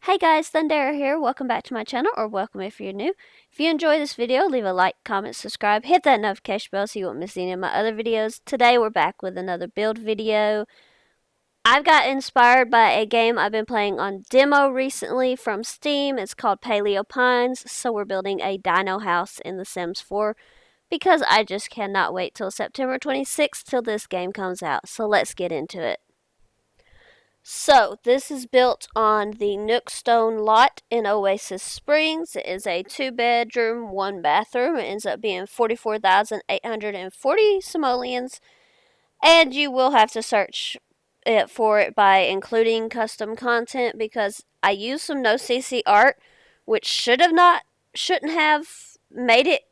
Hey guys, Thundera here. Welcome back to my channel, or welcome if you're new. If you enjoy this video, leave a like, comment, subscribe, hit that notification bell so you won't miss any of my other videos. Today we're back with another build video. I've got inspired by a game I've been playing on demo recently from Steam. It's called Paleo Pines, so we're building a dino house in The Sims 4 because I just cannot wait till September 26th till this game comes out. So let's get into it. So, this is built on the Nookstone lot in Oasis Springs. It is a 2-bedroom, 1-bathroom. It ends up being 44,840 simoleons, and you will have to search for it by including custom content because I used some no CC art, which shouldn't have made it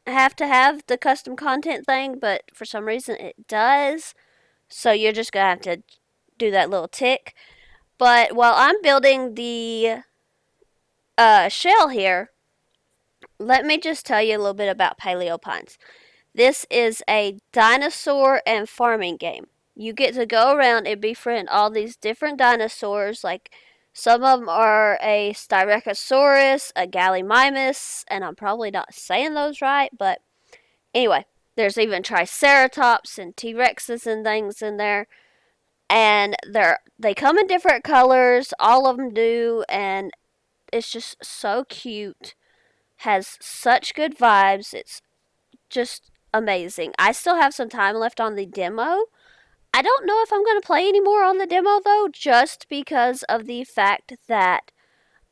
have to have the custom content thing, but for some reason it does. So you're just gonna have to do that little tick. But while I'm building the shell here, let me just tell you a little bit about Paleo Pines. This is a dinosaur and farming game. You get to go around and befriend all these different dinosaurs. Like, some of them are a Styracosaurus, a Gallimimus, and I'm probably not saying those right, but anyway, there's even Triceratops and T-Rexes and things in there. And they come in different colors, all of them do, and it's just so cute. Has such good vibes. It's just amazing. I still have some time left on the demo. I don't know if I'm going to play anymore on the demo though, just because of the fact that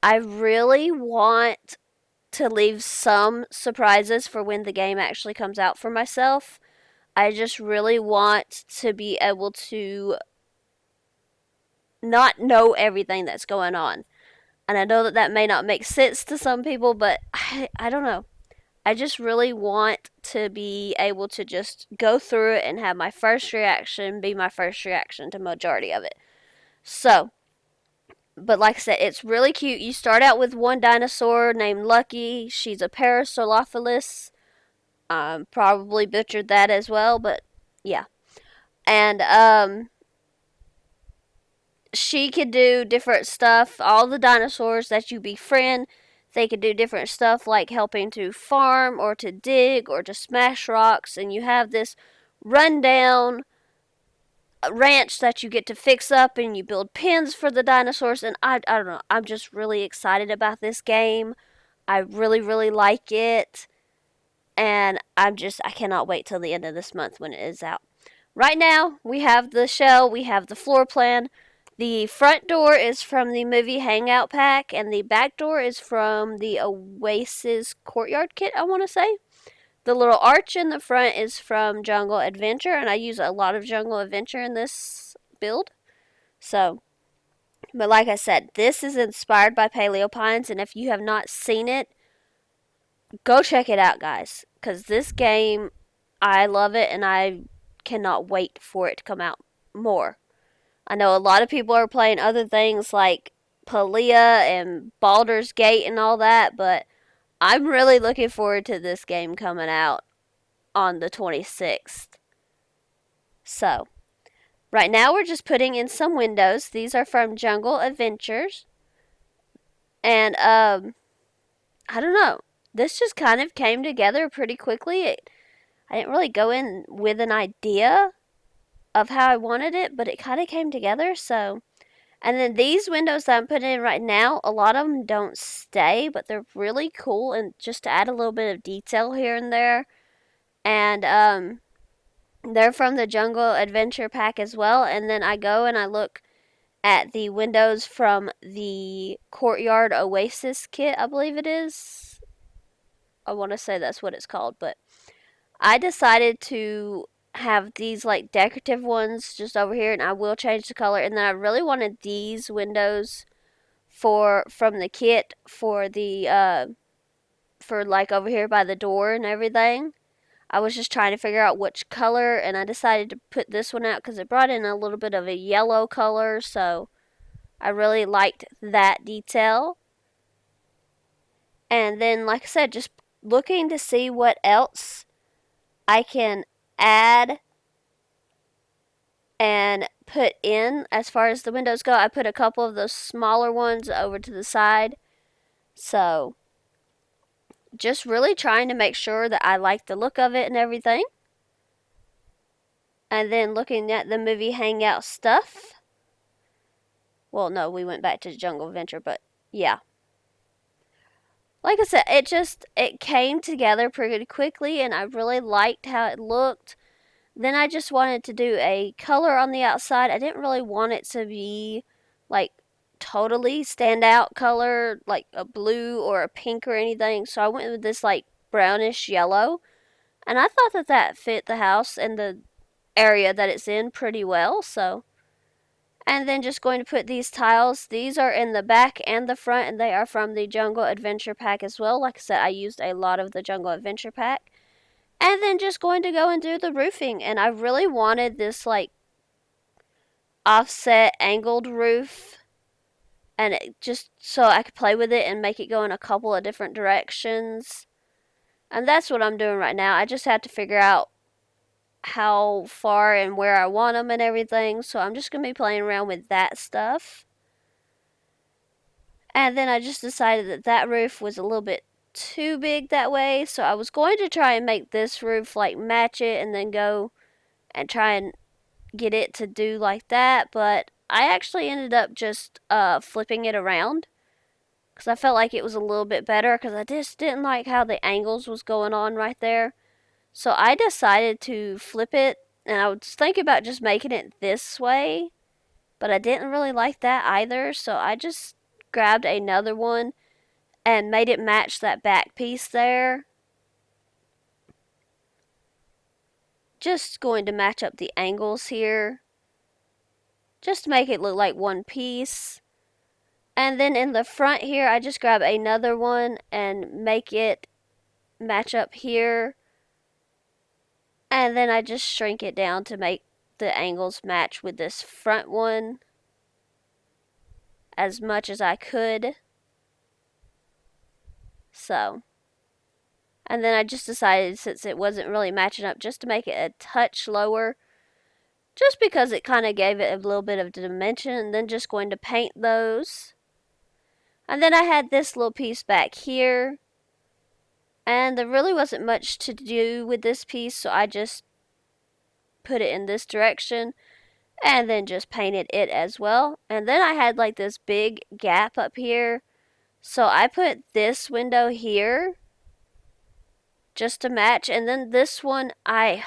I really want to leave some surprises for when the game actually comes out for myself. I just really want to be able to not know everything that's going on. And I know that that may not make sense to some people, but I don't know. I just really want to be able to just go through it and have my first reaction be my first reaction to majority of it. So, but like I said, it's really cute. You start out with one dinosaur named Lucky. She's a Parasaurolophilus. Probably butchered that as well, but yeah. And she could do different stuff. All the dinosaurs that you befriend, they could do different stuff like helping to farm or to dig or to smash rocks. And you have this rundown ranch that you get to fix up and you build pens for the dinosaurs. And I don't know, I'm just really excited about this game. I really, really like it. And I cannot wait till the end of this month when it is out. Right now, we have the shell, we have the floor plan. The front door is from the movie Hangout Pack, and the back door is from the Oasis Courtyard Kit, I want to say. The little arch in the front is from Jungle Adventure, and I use a lot of Jungle Adventure in this build. So, but like I said, this is inspired by Paleo Pines, and if you have not seen it, go check it out, guys. Because this game, I love it, and I cannot wait for it to come out more. I know a lot of people are playing other things like Palea and Baldur's Gate and all that, but I'm really looking forward to this game coming out on the 26th. So, right now we're just putting in some windows. These are from Jungle Adventures. And, I don't know. This just kind of came together pretty quickly. I didn't really go in with an idea of how I wanted it, but it kind of came together. So, and then these windows that I'm putting in right now, a lot of them don't stay, but they're really cool, and just to add a little bit of detail here and there. And they're from the Jungle Adventure pack as well. And then I go and I look at the windows from the Courtyard Oasis kit, I believe it is. I want to say that's what it's called, but I decided to have these like decorative ones just over here, and I will change the color. And then I really wanted these windows from the kit for the for like over here by the door and everything. I was just trying to figure out which color, and I decided to put this one out because it brought in a little bit of a yellow color, so I really liked that detail. And then, like I said, just looking to see what else I can add and put in as far as the windows go. I put a couple of those smaller ones over to the side. So just really trying to make sure that I like the look of it and everything. And then looking at the movie Hangout stuff. Well, no, we went back to Jungle Adventure, but yeah. Like I said, it came together pretty quickly, and I really liked how it looked. Then I just wanted to do a color on the outside. I didn't really want it to be like totally standout color, like a blue or a pink or anything. So I went with this like brownish yellow. And I thought that that fit the house and the area that it's in pretty well. So, and then just going to put these tiles. These are in the back and the front, and they are from the Jungle Adventure Pack as well. Like I said, I used a lot of the Jungle Adventure Pack. And then just going to go and do the roofing. And I really wanted this like offset angled roof. And it just so I could play with it and make it go in a couple of different directions. And that's what I'm doing right now. I just have to figure out how far and where I want them and everything. So I'm just going to be playing around with that stuff. And then I just decided that that roof was a little bit too big that way. So I was going to try and make this roof like match it and then go and try and get it to do like that. But I actually ended up just flipping it around. Because I felt like it was a little bit better. Because I just didn't like how the angles was going on right there. So I decided to flip it, and I was thinking about just making it this way, but I didn't really like that either, so I just grabbed another one and made it match that back piece there. Just going to match up the angles here, just to make it look like one piece. And then in the front here, I just grab another one and make it match up here. And then I just shrink it down to make the angles match with this front one as much as I could. So, and then I just decided, since it wasn't really matching up, just to make it a touch lower, just because it kind of gave it a little bit of dimension. And then just going to paint those. And then I had this little piece back here, and there really wasn't much to do with this piece, so I just put it in this direction and then just painted it as well. And then I had like this big gap up here, so I put this window here just to match. And then this one, I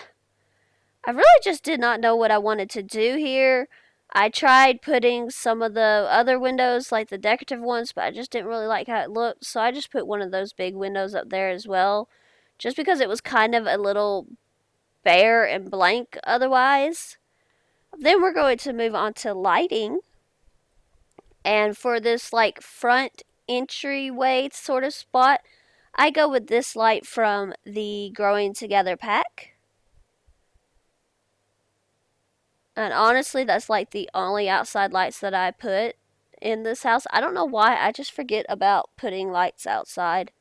really just did not know what I wanted to do here. I tried putting some of the other windows, like the decorative ones, but I just didn't really like how it looked. So I just put one of those big windows up there as well, just because it was kind of a little bare and blank otherwise. Then we're going to move on to lighting. And for this like front entryway sort of spot, I go with this light from the Growing Together pack. And honestly, that's like the only outside lights that I put in this house. I don't know why, I just forget about putting lights outside.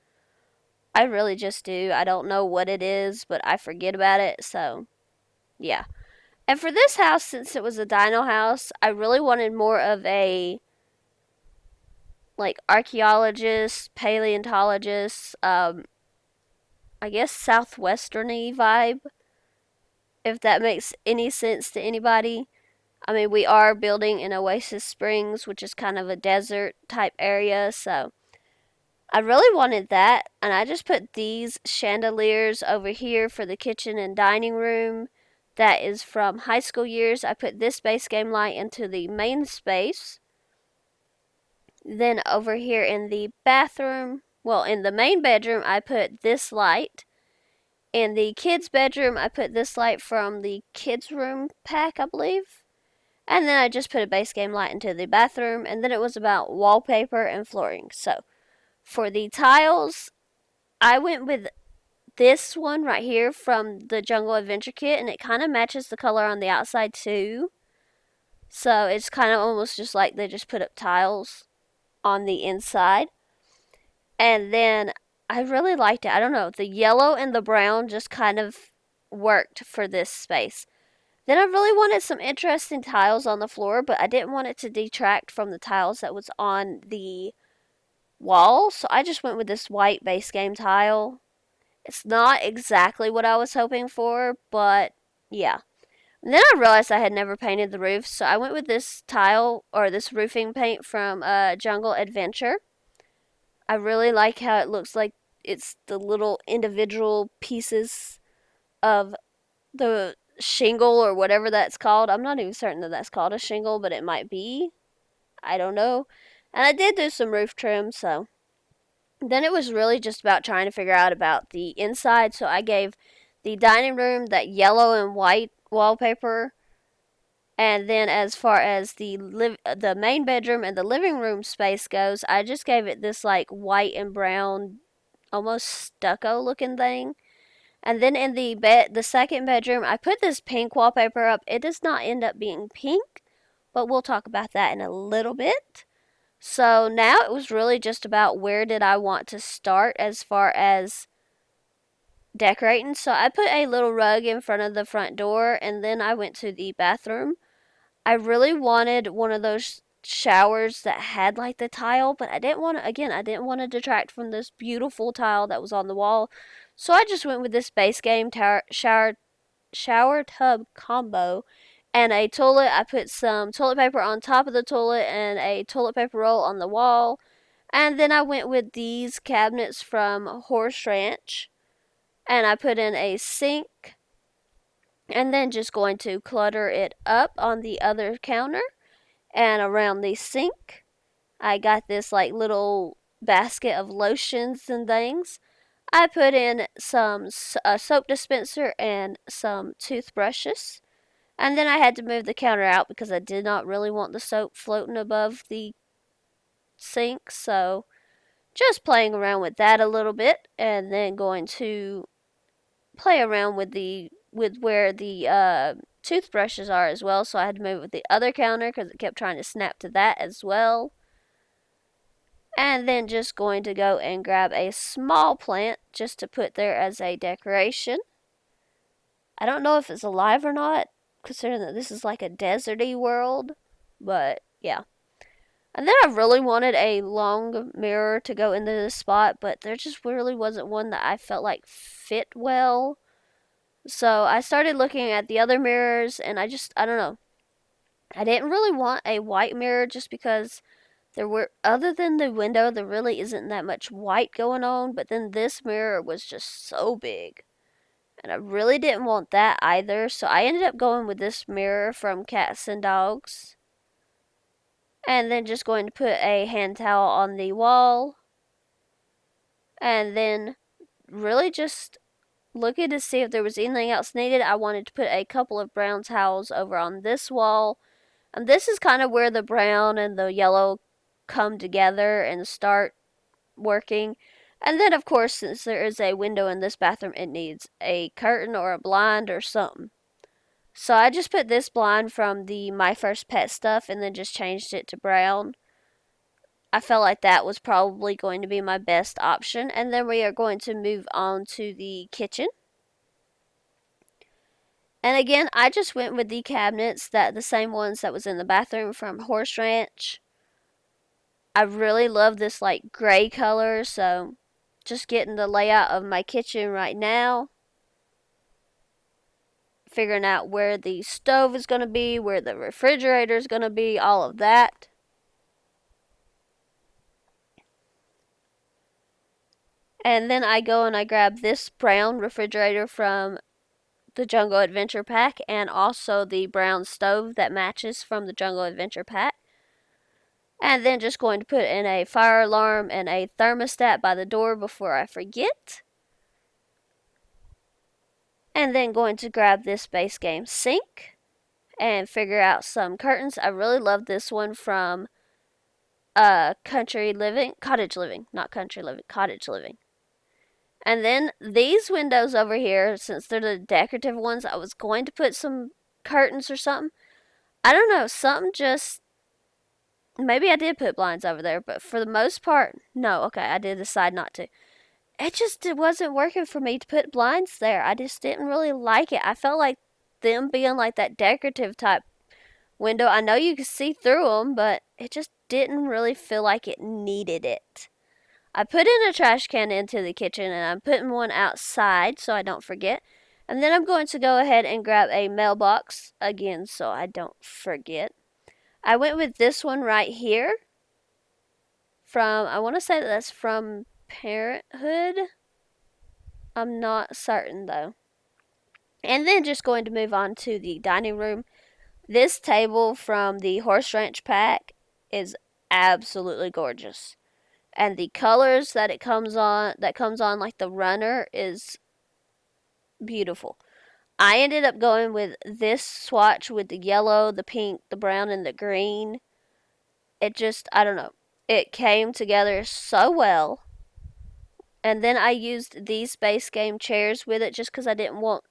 I really just do. I don't know what it is, but I forget about it, so yeah. And for this house, since it was a dino house, I really wanted more of a like archaeologist, paleontologist, I guess southwesterny vibe, if that makes any sense to anybody. I mean, we are building in Oasis Springs, which is kind of a desert type area, so I really wanted that. And I just put these chandeliers over here for the kitchen and dining room. That is from high school years. I put this base game light into the main space. Then over here in the bathroom, well, in the main bedroom, I put this light. In the kids' bedroom, I put this light from the kids' room pack, I believe. And then I just put a base game light into the bathroom. And then it was about wallpaper and flooring. So, for the tiles, I went with this one right here from the Jungle Adventure Kit. And it kind of matches the color on the outside too. So, it's kind of almost just like they just put up tiles on the inside. And then I really liked it. I don't know, the yellow and the brown just kind of worked for this space. Then I really wanted some interesting tiles on the floor, but I didn't want it to detract from the tiles that was on the wall, so I just went with this white base game tile. It's not exactly what I was hoping for, but yeah. And then I realized I had never painted the roof, so I went with this tile or this roofing paint from Jungle Adventure. I really like how it looks like it's the little individual pieces of the shingle or whatever that's called. I'm not even certain that that's called a shingle, but it might be. I don't know. And I did do some roof trim, so then it was really just about trying to figure out about the inside. So I gave the dining room that yellow and white wallpaper, and then as far as the main bedroom and the living room space goes, I just gave it this like white and brown, almost stucco looking thing. And then in the second bedroom, I put this pink wallpaper up. It does not end up being pink, but we'll talk about that in a little bit. So now it was really just about where did I want to start as far as decorating. So I put a little rug in front of the front door, and then I went to the bathroom. I really wanted one of those showers that had like the tile, but I didn't want to, again, I didn't want to detract from this beautiful tile that was on the wall. So I just went with this base game shower tub combo and a toilet. I put some toilet paper on top of the toilet and a toilet paper roll on the wall. And then I went with these cabinets from Horse Ranch, and I put in a sink, and then just going to clutter it up on the other counter and around the sink. I got this like little basket of lotions and things. I put in some soap dispenser and some toothbrushes. And then I had to move the counter out because I did not really want the soap floating above the sink. So just playing around with that a little bit, and then going to play around with where the toothbrushes are as well. So I had to move with the other counter because it kept trying to snap to that as well. And then just going to go and grab a small plant just to put there as a decoration. I don't know if it's alive or not, considering that this is like a deserty world, but yeah. And then I really wanted a long mirror to go into this spot, but there just really wasn't one that I felt like fit well. So I started looking at the other mirrors, and I don't know. I didn't really want a white mirror just because other than the window, there really isn't that much white going on, but then this mirror was just so big. And I really didn't want that either, so I ended up going with this mirror from Cats and Dogs. And then just going to put a hand towel on the wall. And then really just looking to see if there was anything else needed. I wanted to put a couple of brown towels over on this wall. And this is kind of where the brown and the yellow come together and start working. And then, of course, since there is a window in this bathroom, it needs a curtain or a blind or something. So I just put this blind from the My First Pet stuff and then just changed it to brown. I felt like that was probably going to be my best option. And then we are going to move on to the kitchen. And again, I just went with the cabinets, the same ones that was in the bathroom from Horse Ranch. I really love this like gray color, so just getting the layout of my kitchen right now. Figuring out where the stove is going to be, where the refrigerator is going to be, all of that. And then I go and I grab this brown refrigerator from the Jungle Adventure Pack, and also the brown stove that matches from the Jungle Adventure Pack. And then just going to put in a fire alarm and a thermostat by the door before I forget. And then going to grab this base game sink and figure out some curtains. I really love this one from Cottage Living. Not Country Living, Cottage Living. And then these windows over here, since they're the decorative ones, I was going to put some curtains or something. I don't know, something just... Maybe I did put blinds over there, but for the most part, no. Okay, I did decide not to. It wasn't working for me to put blinds there. I just didn't really like it. I felt like them being like that decorative type window. I know you can see through them, but it just didn't really feel like it needed it. I put in a trash can into the kitchen, and I'm putting one outside so I don't forget. And then I'm going to go ahead and grab a mailbox again so I don't forget. I went with this one right here from, I want to say that that's from Parenthood. I'm not certain though. And then just going to move on to the dining room. This table from the Horse Ranch pack is absolutely gorgeous. And the colors that it comes on, like the runner, is beautiful. I ended up going with this swatch with the yellow, the pink, the brown, and the green. It just, I don't know. It came together so well. And then I used these Space Game chairs with it just because I didn't want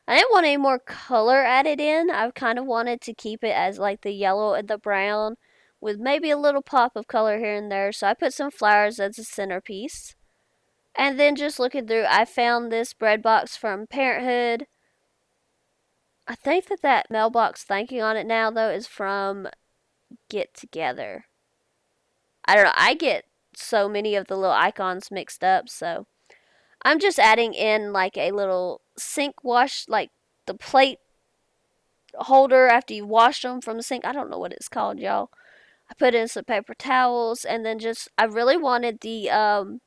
any more color added in. I kind of wanted to keep it as like the yellow and the brown with maybe a little pop of color here and there. So I put some flowers as a centerpiece. And then just looking through, I found this bread box from Parenthood. I think that mailbox thanking on it now though is from Get Together. I don't know. I get so many of the little icons mixed up, so I'm just adding in like a little sink wash, like the plate holder after you wash them from the sink. I don't know what it's called, y'all. I put in some paper towels, and then just I really wanted the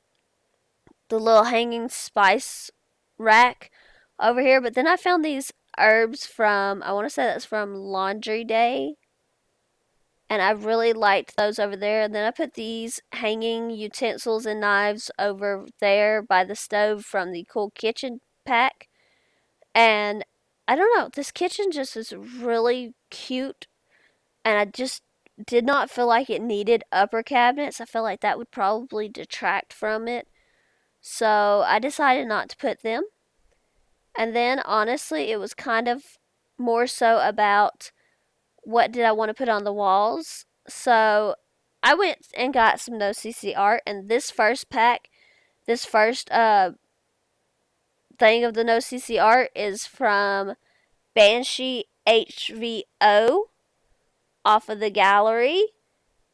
little hanging spice rack over here, but then I found these herbs from, I want to say that's from Laundry Day, and I really liked those over there. And then I put these hanging utensils and knives over there by the stove from the Cool Kitchen pack. And I don't know, this kitchen just is really cute, and I just did not feel like it needed upper cabinets. I feel like that would probably detract from it. So I decided not to put them. And then honestly, it was kind of more so about what did I want to put on the walls. So I went and got some No CC art, and this first pack, this first thing of the No CC art is from BansheeHVO off of the gallery.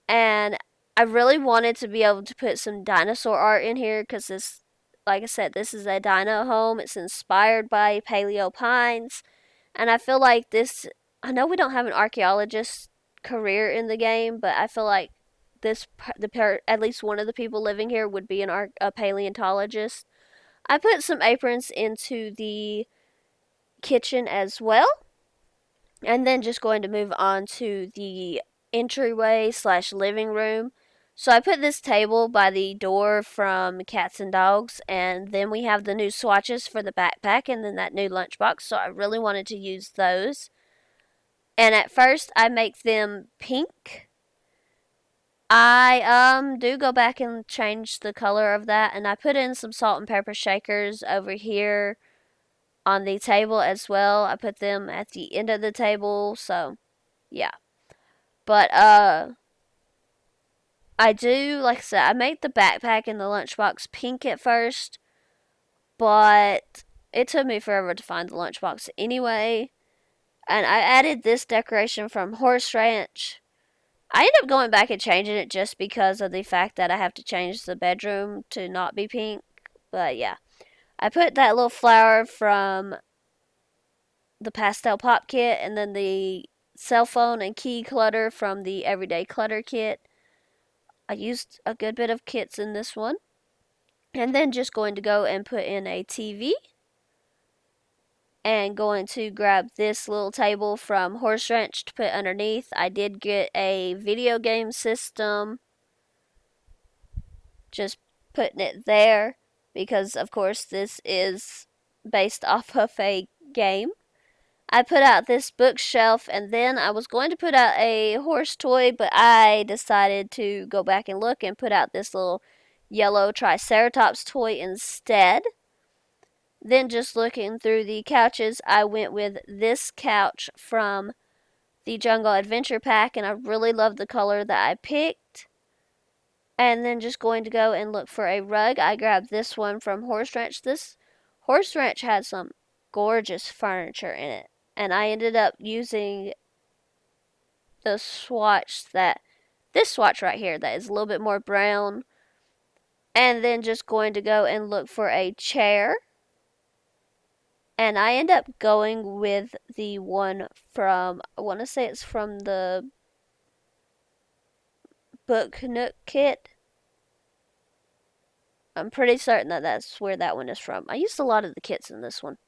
And I really wanted to be able to put some dinosaur art in here because this, like I said, this is a Dino Home. It's inspired by Paleo Pines. And I feel like this, I know we don't have an archaeologist career in the game, but I feel like at least one of the people living here would be a paleontologist. I put some aprons into the kitchen as well. And then just going to move on to the entryway / living room. So I put this table by the door from Cats and Dogs, and then we have the new swatches for the backpack and then that new lunchbox. So I really wanted to use those. And at first I make them pink. I do go back and change the color of that, and I put in some salt and pepper shakers over here on the table as well. I put them at the end of the table, so yeah. But I do, like I said, I made the backpack and the lunchbox pink at first, but it took me forever to find the lunchbox anyway. And I added this decoration from Horse Ranch. I ended up going back and changing it just because of the fact that I have to change the bedroom to not be pink. But yeah, I put that little flower from the pastel pop kit, and then the cell phone and key clutter from the everyday clutter kit. I used a good bit of kits in this one. And then just going to go and put in a TV. And going to grab this little table from Horse Ranch to put underneath. I did get a video game system. Just putting it there because, of course, this is based off of a game. I put out this bookshelf, and then I was going to put out a horse toy, but I decided to go back and look and put out this little yellow Triceratops toy instead. Then just looking through the couches, I went with this couch from the Jungle Adventure Pack, and I really love the color that I picked. And then just going to go and look for a rug. I grabbed this one from Horse Ranch. This Horse Ranch had some gorgeous furniture in it. and I ended up using the swatch this swatch right here that is a little bit more brown, and then just going to go and look for a chair. And I end up going with the one from, I want to say it's from the Book Nook kit. I'm pretty certain that that's where that one is from. I used a lot of the kits in this one.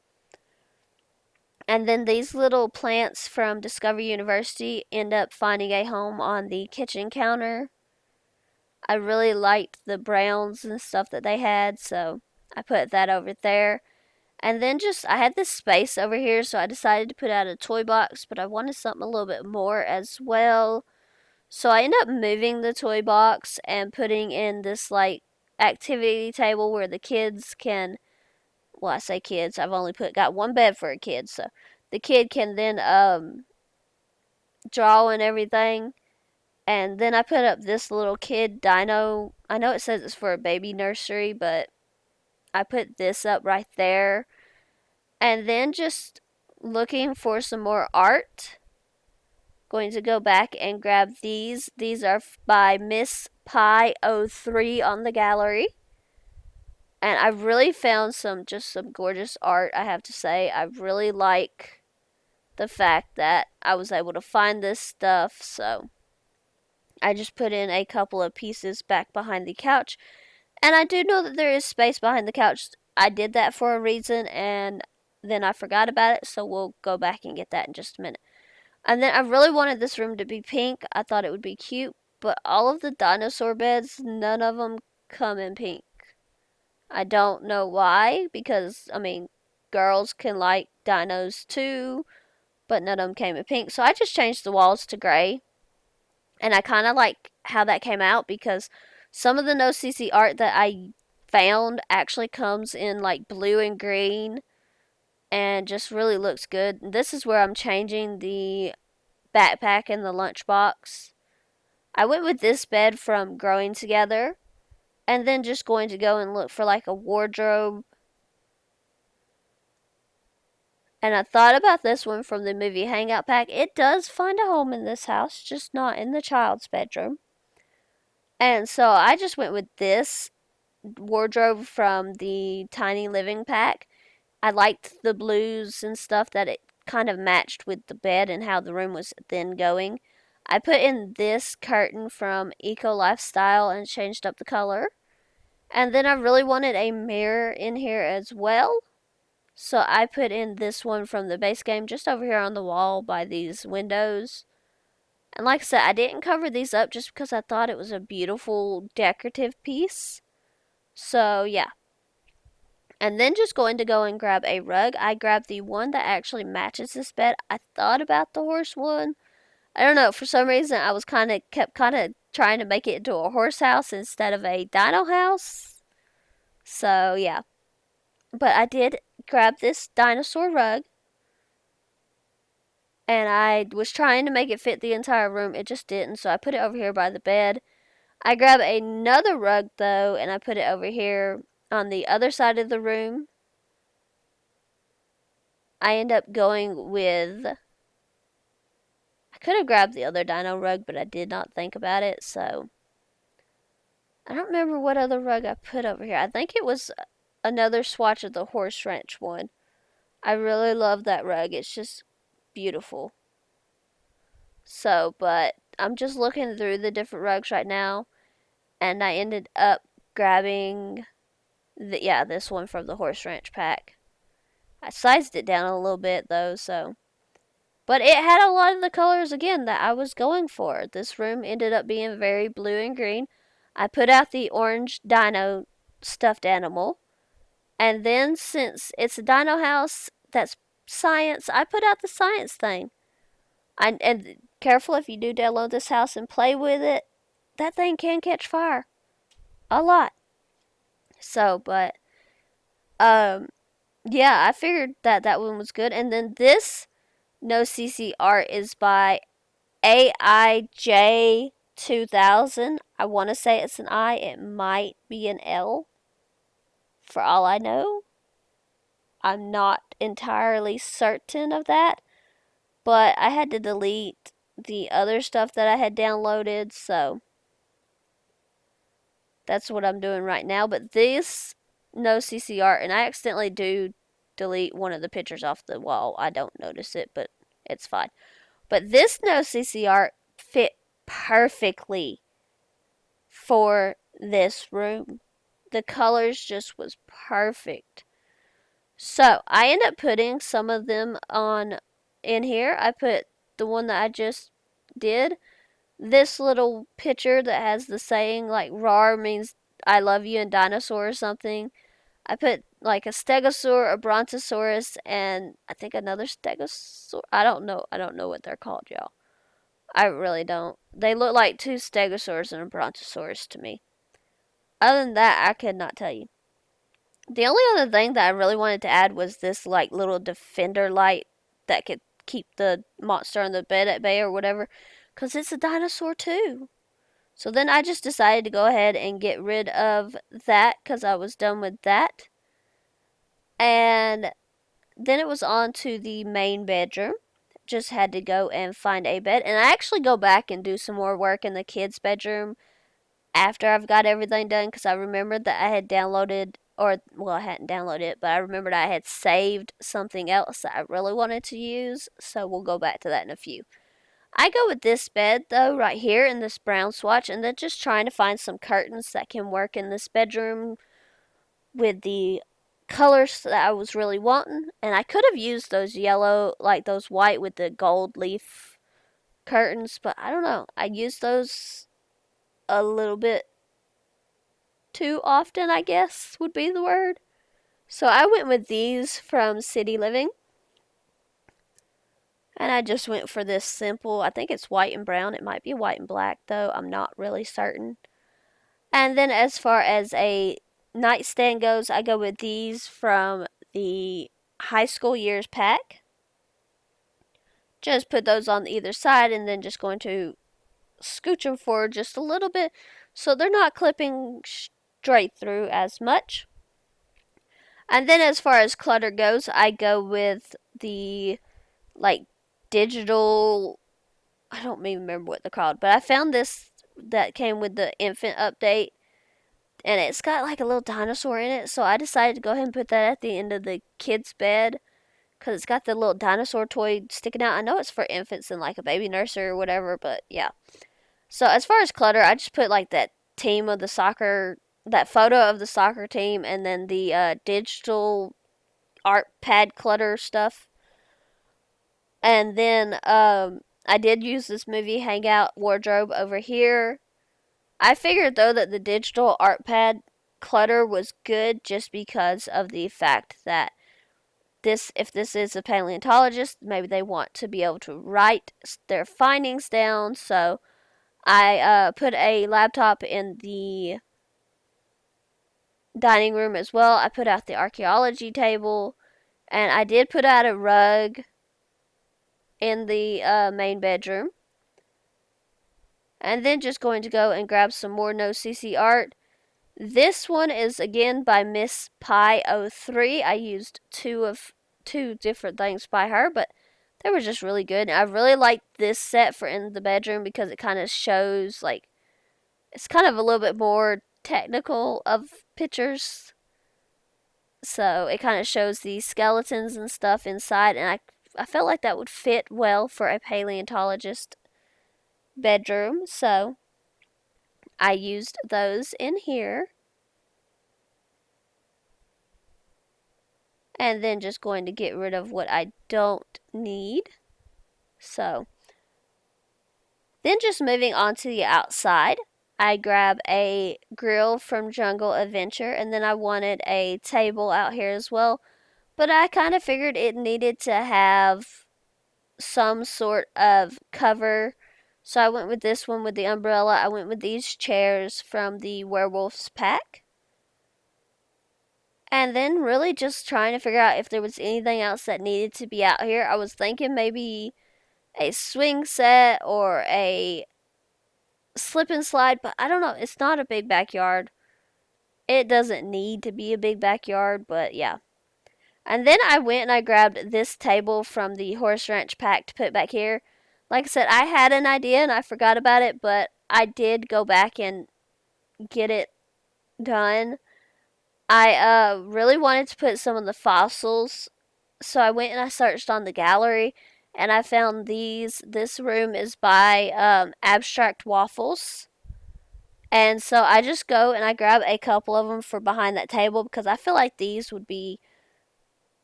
And then these little plants from Discovery University end up finding a home on the kitchen counter. I really liked the browns and stuff that they had, so I put that over there. And then I had this space over here, so I decided to put out a toy box, but I wanted something a little bit more as well. So I ended up moving the toy box and putting in this like activity table where the kids can, well, I say kids, I've only got one bed for a kid, so the kid can then draw and everything. And then I put up this little kid dino. I know it says it's for a baby nursery, but I put this up right there. And then just looking for some more art. Going to go back and grab these. These are by Miss Pie 03 on the gallery. And I really found some gorgeous art, I have to say. I really like the fact that I was able to find this stuff, so I just put in a couple of pieces back behind the couch. And I do know that there is space behind the couch. I did that for a reason, and then I forgot about it, so we'll go back and get that in just a minute. And then I really wanted this room to be pink. I thought it would be cute, but all of the dinosaur beds, none of them come in pink. I don't know why, because, I mean, girls can like dinos too, but none of them came in pink. So I just changed the walls to gray. And I kind of like how that came out because some of the no CC art that I found actually comes in like blue and green and just really looks good. This is where I'm changing the backpack and the lunchbox. I went with this bed from Growing Together, and then just going to go and look for like a wardrobe. And I thought about this one from the movie Hangout Pack. It does find a home in this house, just not in the child's bedroom. And so I just went with this wardrobe from the Tiny Living Pack. I liked the blues and stuff that it kind of matched with the bed and how the room was then going. I put in this curtain from Eco Lifestyle and changed up the color. And then I really wanted a mirror in here as well. So I put in this one from the base game just over here on the wall by these windows. And like I said, I didn't cover these up just because I thought it was a beautiful decorative piece. So yeah. And then just going to go and grab a rug. I grabbed the one that actually matches this bed. I thought about the horse one. I don't know, for some reason I was kept trying to make it into a horse house instead of a dino house. So yeah. But I did grab this dinosaur rug. And I was trying to make it fit the entire room. It just didn't, so I put it over here by the bed. I grabbed another rug though, and I put it over here on the other side of the room. I end up going with, I could have grabbed the other dino rug, but I did not think about it, so I don't remember what other rug I put over here. I think it was another swatch of the horse ranch one. I really love that rug. It's just beautiful. So, but I'm just looking through the different rugs right now, and I ended up grabbing this one from the horse ranch pack. I sized it down a little bit though, so, but it had a lot of the colors again that I was going for. This room ended up being very blue and green. I put out the orange dino stuffed animal, and then since it's a dino house that's science, I put out the science thing. And careful if you do download this house and play with it, that thing can catch fire. A lot. So, but, yeah, I figured that one was good. And then this no CC art is by AIJ 2000. I want to say it's an I. It might be an L. For all I know. I'm not entirely certain of that. but I had to delete the other stuff that I had downloaded, so that's what I'm doing right now. But this no CC art, and I accidentally do delete one of the pictures off the wall. I don't notice it, but it's fine. But this no CC art fit perfectly for this room. The colors just was perfect. So I end up putting some of them on in here. I put the one that I just did. This little picture that has the saying like "rar" means I love you in dinosaur or something. I put like a stegosaur, a brontosaurus, and I think another stegosaur. I don't know. I don't know what they're called, y'all. I really don't. They look like two stegosaurs and a brontosaurus to me. Other than that, I could not tell you. The only other thing that I really wanted to add was this like little defender light that could keep the monster on the bed at bay or whatever, because it's a dinosaur too. So then I just decided to go ahead and get rid of that because I was done with that. And then it was on to the main bedroom. Just had to go and find a bed. And I actually go back and do some more work in the kids' bedroom after I've got everything done because I remembered that I had downloaded, or, well, I hadn't downloaded it, but I remembered I had saved something else that I really wanted to use. So we'll go back to that in a few. I go with this bed though, right here in this brown swatch, and then just trying to find some curtains that can work in this bedroom with the colors that I was really wanting. And I could have used those yellow, like those white with the gold leaf curtains, but I don't know. I used those a little bit too often, I guess would be the word. So I went with these from City Living. And I just went for this simple, I think it's white and brown. It might be white and black though. I'm not really certain. And then as far as a nightstand goes, I go with these from the high school years pack. Just put those on either side and then just going to scooch them forward just a little bit so they're not clipping straight through as much. And then as far as clutter goes, I go with the like digital, I don't even remember what they're called, but I found this that came with the infant update and it's got like a little dinosaur in it, so I decided to go ahead and put that at the end of the kid's bed because it's got the little dinosaur toy sticking out. I know it's for infants in like a baby nursery or whatever, but yeah. So as far as clutter, I just put like that team of the soccer, that photo of the soccer team, and then the digital art pad clutter stuff. And then I did use this movie hangout wardrobe over here. I figured though that the digital art pad clutter was good just because of the fact that if this is a paleontologist, maybe they want to be able to write their findings down. So I put a laptop in the dining room as well. I put out the archaeology table, and I did put out a rug in the main bedroom. And then just going to go and grab some more No CC art. This one is again by Miss Pie 03. I used two different things by her, but they were just really good. I really like this set for in the bedroom because it kind of shows like it's kind of a little bit more technical of pictures. So it kind of shows the skeletons and stuff inside, and I felt like that would fit well for a paleontologist bedroom. So I used those in here. And then just going to get rid of what I don't need. So then just moving on to the outside, I grab a grill from Jungle Adventure, and then I wanted a table out here as well. But I kind of figured it needed to have some sort of cover. So I went with this one with the umbrella. I went with these chairs from the Werewolves pack. And then really just trying to figure out if there was anything else that needed to be out here. I was thinking maybe a swing set or a slip and slide, but I don't know. It's not a big backyard. It doesn't need to be a big backyard, but yeah. And then I went and I grabbed this table from the Horse Ranch pack to put back here. Like I said, I had an idea and I forgot about it, but I did go back and get it done. I really wanted to put some of the fossils, so I went and I searched on the gallery and I found these. This room is by AbstractWaffles. And so I just go and I grab a couple of them for behind that table because I feel like these would be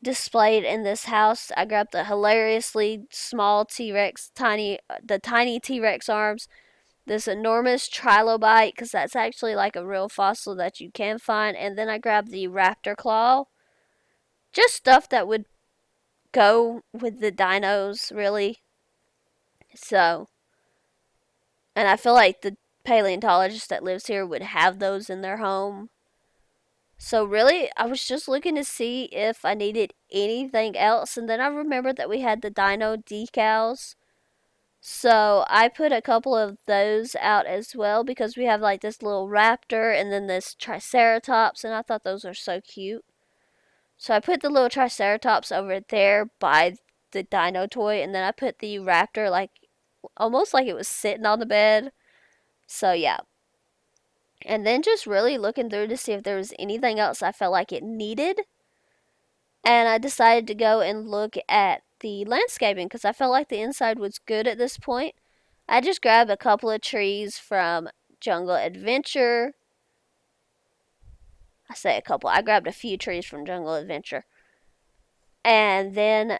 displayed in this house. I grabbed the hilariously small T-Rex, the tiny T-Rex arms, this enormous trilobite because that's actually like a real fossil that you can find, and then I grabbed the raptor claw. Just stuff that would go with the dinos, really. So, and I feel like the paleontologist that lives here would have those in their home. So really, I was just looking to see if I needed anything else, and then I remembered that we had the dino decals. So I put a couple of those out as well because we have like this little raptor and then this triceratops, and I thought those are so cute. So I put the little triceratops over there by the dino toy, and then I put the raptor like almost like it was sitting on the bed. So yeah. And then just really looking through to see if there was anything else I felt like it needed. And I decided to go and look at the landscaping because I felt like the inside was good at this point. I just grabbed a couple of trees from Jungle Adventure. I say a couple. I grabbed a few trees from Jungle Adventure. And then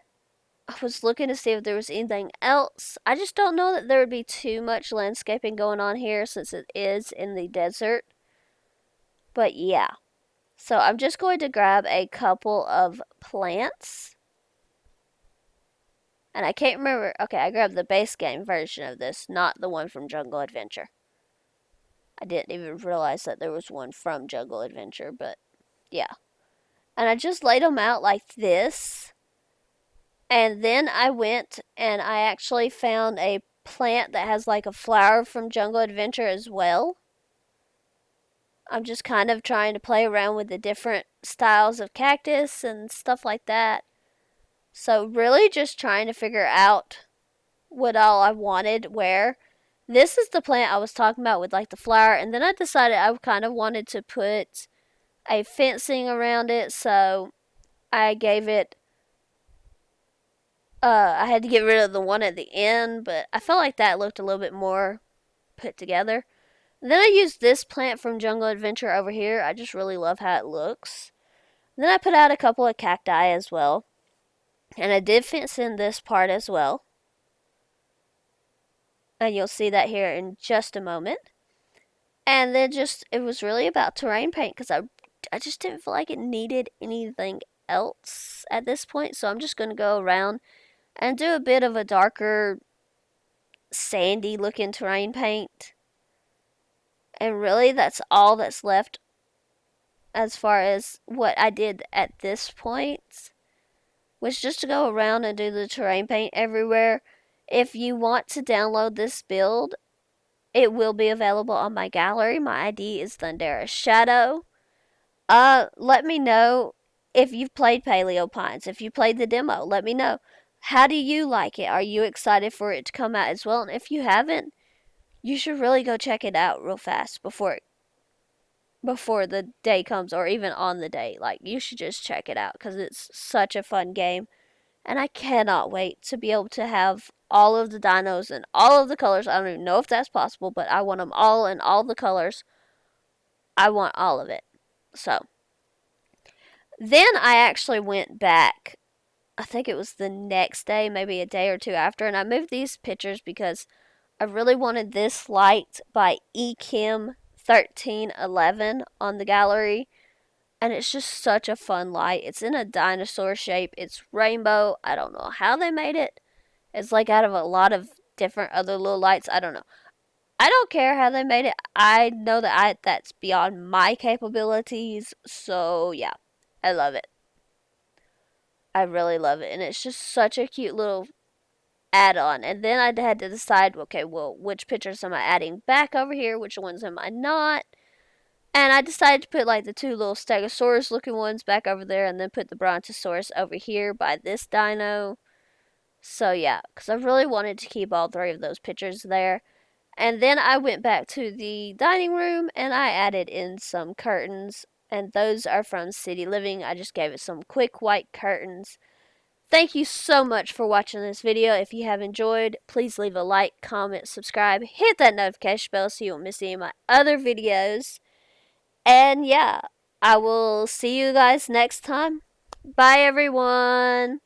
I was looking to see if there was anything else. I just don't know that there would be too much landscaping going on here since it is in the desert. But yeah. So I'm just going to grab a couple of plants. And I can't remember. Okay, I grabbed the base game version of this, not the one from Jungle Adventure. I didn't even realize that there was one from Jungle Adventure, but yeah. And I just laid them out like this. And then I went and I actually found a plant that has like a flower from Jungle Adventure as well. I'm just kind of trying to play around with the different styles of cactus and stuff like that. So really just trying to figure out what all I wanted where. This is the plant I was talking about with like the flower, and then I decided I kind of wanted to put a fencing around it, so I gave it I had to get rid of the one at the end, but I felt like that looked a little bit more put together. And then I used this plant from Jungle Adventure over here. I just really love how it looks. And then I put out a couple of cacti as well. And I did fence in this part as well. And you'll see that here in just a moment. And then it was really about terrain paint because I just didn't feel like it needed anything else at this point. So I'm just going to go around and do a bit of a darker sandy looking terrain paint. And really that's all that's left as far as what I did at this point, was just to go around and do the terrain paint everywhere. If you want to download this build, it will be available on my gallery. My ID is Thundera Shadow. Let me know if you've played Paleo Pines. If you played the demo, let me know. How do you like it? Are you excited for it to come out as well? And if you haven't, you should really go check it out real fast before the day comes, or even on the day. Like, you should just check it out because it's such a fun game. And I cannot wait to be able to have all of the dinos in all of the colors. I don't even know if that's possible, but I want them all in all the colors. I want all of it. So, then I actually went back. I think it was the next day, maybe a day or two after, and I moved these pictures because I really wanted this light by ekim1311 on the gallery. And it's just such a fun light. It's in a dinosaur shape. It's rainbow. I don't know how they made it. It's like out of a lot of different other little lights. I don't know. I don't care how they made it. I know that that's beyond my capabilities. So yeah, I love it. I really love it. And it's just such a cute little add-on. And then I had to decide, okay, well, which pictures am I adding back over here? Which ones am I not? And I decided to put like the two little Stegosaurus looking ones back over there and then put the Brontosaurus over here by this dino. So yeah, because I really wanted to keep all three of those pictures there. And then I went back to the dining room and I added in some curtains. And those are from City Living. I just gave it some quick white curtains. Thank you so much for watching this video. If you have enjoyed, please leave a like, comment, subscribe, hit that notification bell so you won't miss any of my other videos. And yeah, I will see you guys next time. Bye everyone.